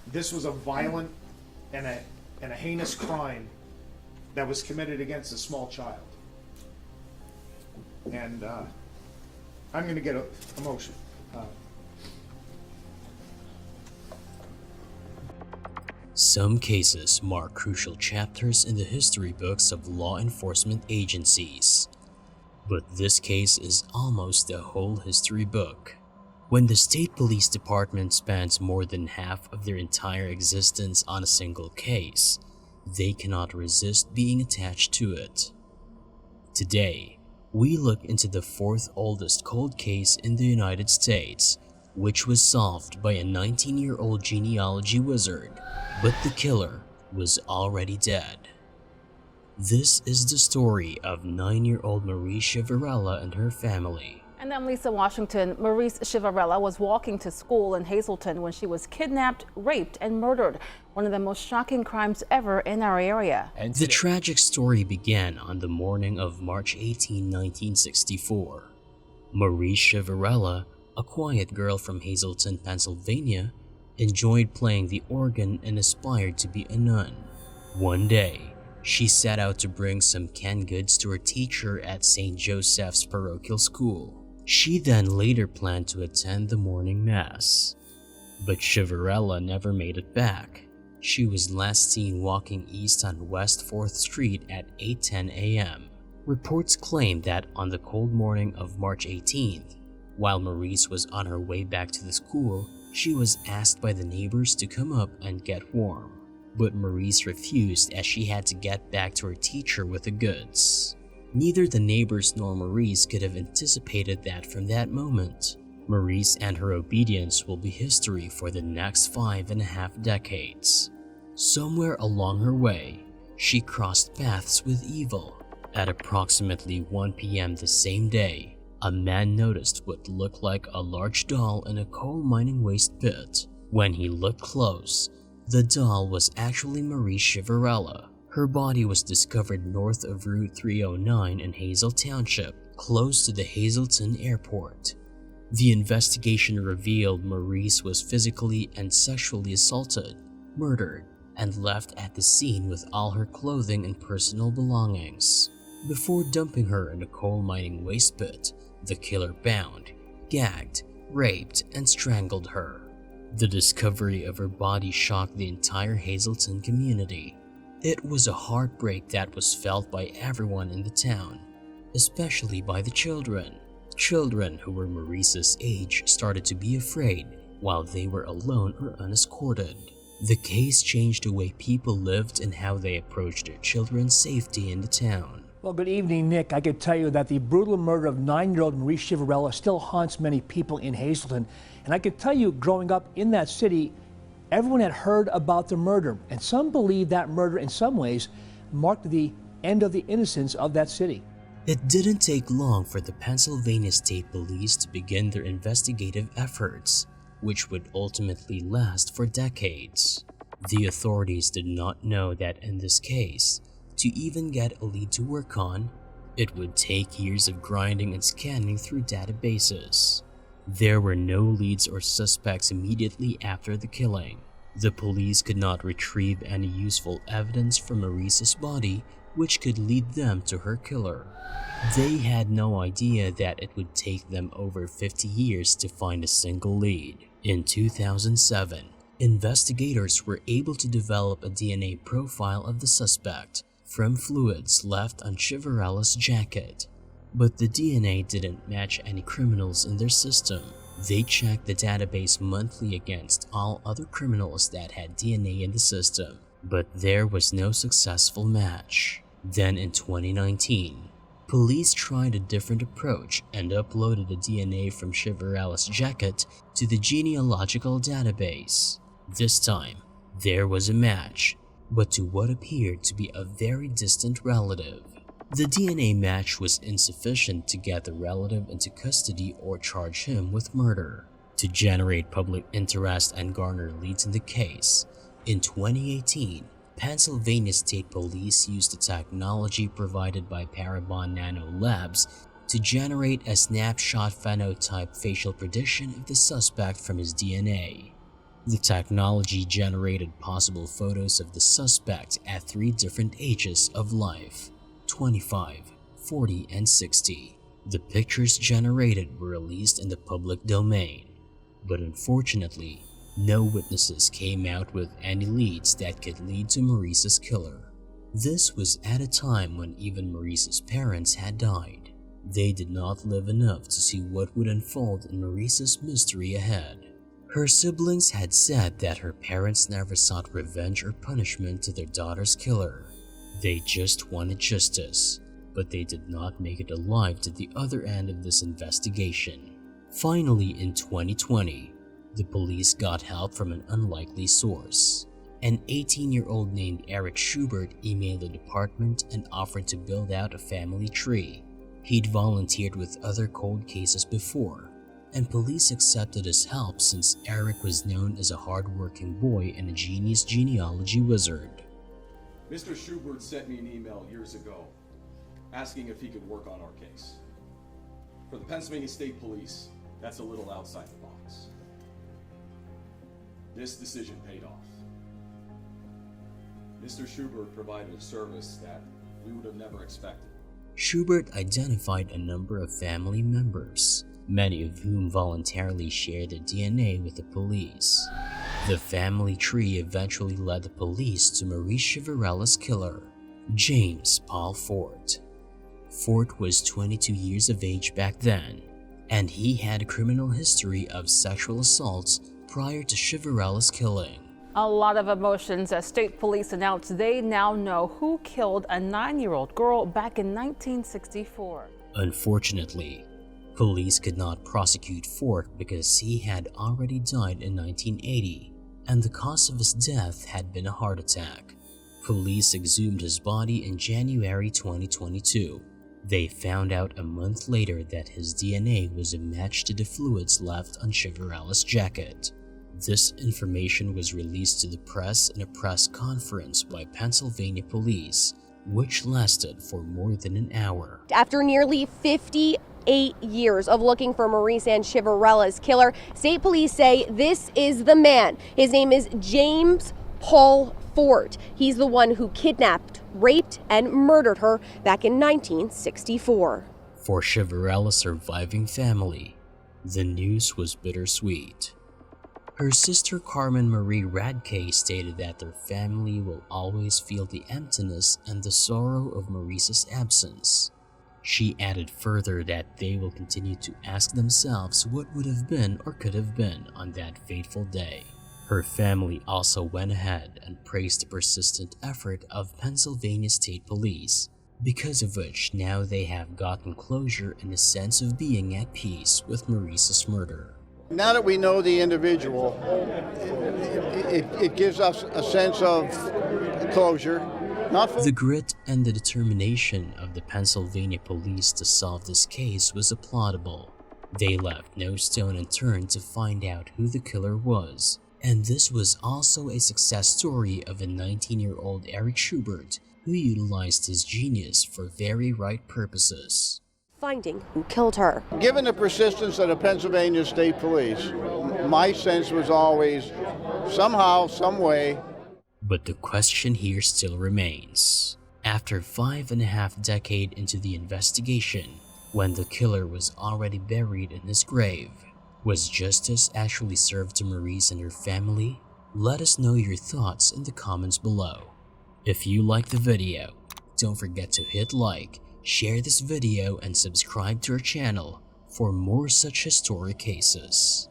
This was a violent and a heinous crime that was committed against a small child. And I'm going to get emotional. Some cases mark crucial chapters in the history books of law enforcement agencies. But this case is almost a whole history book. When the state police department spends more than half of their entire existence on a single case, they cannot resist being attached to it. Today, we look into the fourth oldest cold case in the United States, which was solved by a 19-year-old genealogy wizard, but the killer was already dead. This is the story of 9-year-old Marise Chiverella and her family. And I'm Lisa Washington. Marise Chiverella was walking to school in Hazleton when she was kidnapped, raped, and murdered. One of the most shocking crimes ever in our area. The tragic story began on the morning of March 18, 1964. Marise Chiverella, a quiet girl from Hazleton, Pennsylvania, enjoyed playing the organ and aspired to be a nun. One day, she set out to bring some canned goods to her teacher at St. Joseph's Parochial School. She then later planned to attend the morning mass. But Chiverella never made it back. She was last seen walking east on West 4th Street at 8:10 a.m. Reports claim that on the cold morning of March 18th, while Marise was on her way back to the school, she was asked by the neighbors to come up and get warm. But Marise refused as she had to get back to her teacher with the goods. Neither the neighbors nor Marise could have anticipated that from that moment. Marise and her obedience will be history for the next 5.5 decades. Somewhere along her way, she crossed paths with evil. At approximately 1 p.m. the same day, a man noticed what looked like a large doll in a coal mining waste pit. When he looked close, the doll was actually Marise Chiverella. Her body was discovered north of Route 309 in Hazel Township, close to the Hazleton Airport. The investigation revealed Marise was physically and sexually assaulted, murdered, and left at the scene with all her clothing and personal belongings. Before dumping her in a coal mining waste pit, the killer bound, gagged, raped, and strangled her. The discovery of her body shocked the entire Hazleton community. It was a heartbreak that was felt by everyone in the town, especially by the children. Children who were Marise's age started to be afraid while they were alone or unescorted. The case changed the way people lived and how they approached their children's safety in the town. Well, good evening, Nick. I could tell you that the brutal murder of 9-year-old Marise Chiverella still haunts many people in Hazleton. And I could tell you, growing up in that city, everyone had heard about the murder. And some believe that murder, in some ways, marked the end of the innocence of that city. It didn't take long for the Pennsylvania State Police to begin their investigative efforts, which would ultimately last for decades. The authorities did not know that in this case, to even get a lead to work on, it would take years of grinding and scanning through databases. There were no leads or suspects immediately after the killing. The police could not retrieve any useful evidence from Marise's body which could lead them to her killer. They had no idea that it would take them over 50 years to find a single lead. In 2007, investigators were able to develop a DNA profile of the suspect from fluids left on Chiverella's jacket. But the DNA didn't match any criminals in their system. They checked the database monthly against all other criminals that had DNA in the system, but there was no successful match. Then in 2019, police tried a different approach and uploaded the DNA from Chiverella's jacket to the genealogical database. This time, there was a match, but to what appeared to be a very distant relative. The DNA match was insufficient to get the relative into custody or charge him with murder. To generate public interest and garner leads in the case, in 2018, Pennsylvania State Police used the technology provided by Parabon Nano Labs to generate a snapshot phenotype facial prediction of the suspect from his DNA. The technology generated possible photos of the suspect at 3 different ages of life: 25, 40, and 60. The pictures generated were released in the public domain, but unfortunately, no witnesses came out with any leads that could lead to Marise's killer. This was at a time when even Marise's parents had died. They did not live enough to see what would unfold in Marise's mystery ahead. Her siblings had said that her parents never sought revenge or punishment to their daughter's killer. They just wanted justice, but they did not make it alive to the other end of this investigation. Finally, in 2020, the police got help from an unlikely source. An 18-year-old named Eric Schubert emailed the department and offered to build out a family tree. He'd volunteered with other cold cases before, and police accepted his help since Eric was known as a hard-working boy and a genius genealogy wizard. Mr. Schubert sent me an email years ago asking if he could work on our case. For the Pennsylvania State Police, that's a little outside the box. This decision paid off. Mr. Schubert provided a service that we would have never expected. Schubert identified a number of family members, many of whom voluntarily shared their DNA with the police. The family tree eventually led the police to Marise Chiverella's killer, James Paul Forte. Forte was 22 years of age back then, and he had a criminal history of sexual assaults prior to Chiverella's killing. A lot of emotions as state police announced they now know who killed a 9-year-old girl back in 1964. Unfortunately, police could not prosecute Forte because he had already died in 1980, and the cause of his death had been a heart attack. Police exhumed his body in January 2022. They found out a month later that his DNA was a match to the fluids left on Chiverella's jacket. This information was released to the press in a press conference by Pennsylvania police, which lasted for more than an hour. After nearly 58 years of looking for Marise Ann Chiverella's killer, state police say this is the man. His name is James Paul Forte. He's the one who kidnapped, raped, and murdered her back in 1964. For Chiverella's surviving family, the news was bittersweet. Her sister Carmen Marie Radke stated that their family will always feel the emptiness and the sorrow of Marise's absence. She added further that they will continue to ask themselves what would have been or could have been on that fateful day. Her family also went ahead and praised the persistent effort of Pennsylvania State Police, because of which now they have gotten closure and a sense of being at peace with Marise's murder. Now that we know the individual, it gives us a sense of closure. The grit and the determination of the Pennsylvania police to solve this case was applaudable. They left no stone unturned to find out who the killer was. And this was also a success story of a 19-year-old Eric Schubert who utilized his genius for very right purposes. Finding who killed her. Given the persistence of the Pennsylvania State Police, my sense was always somehow, some way. But the question here still remains. After 5.5 decades into the investigation, when the killer was already buried in his grave, was justice actually served to Marise and her family? Let us know your thoughts in the comments below. If you like the video, don't forget to hit like, share this video, and subscribe to our channel for more such historic cases.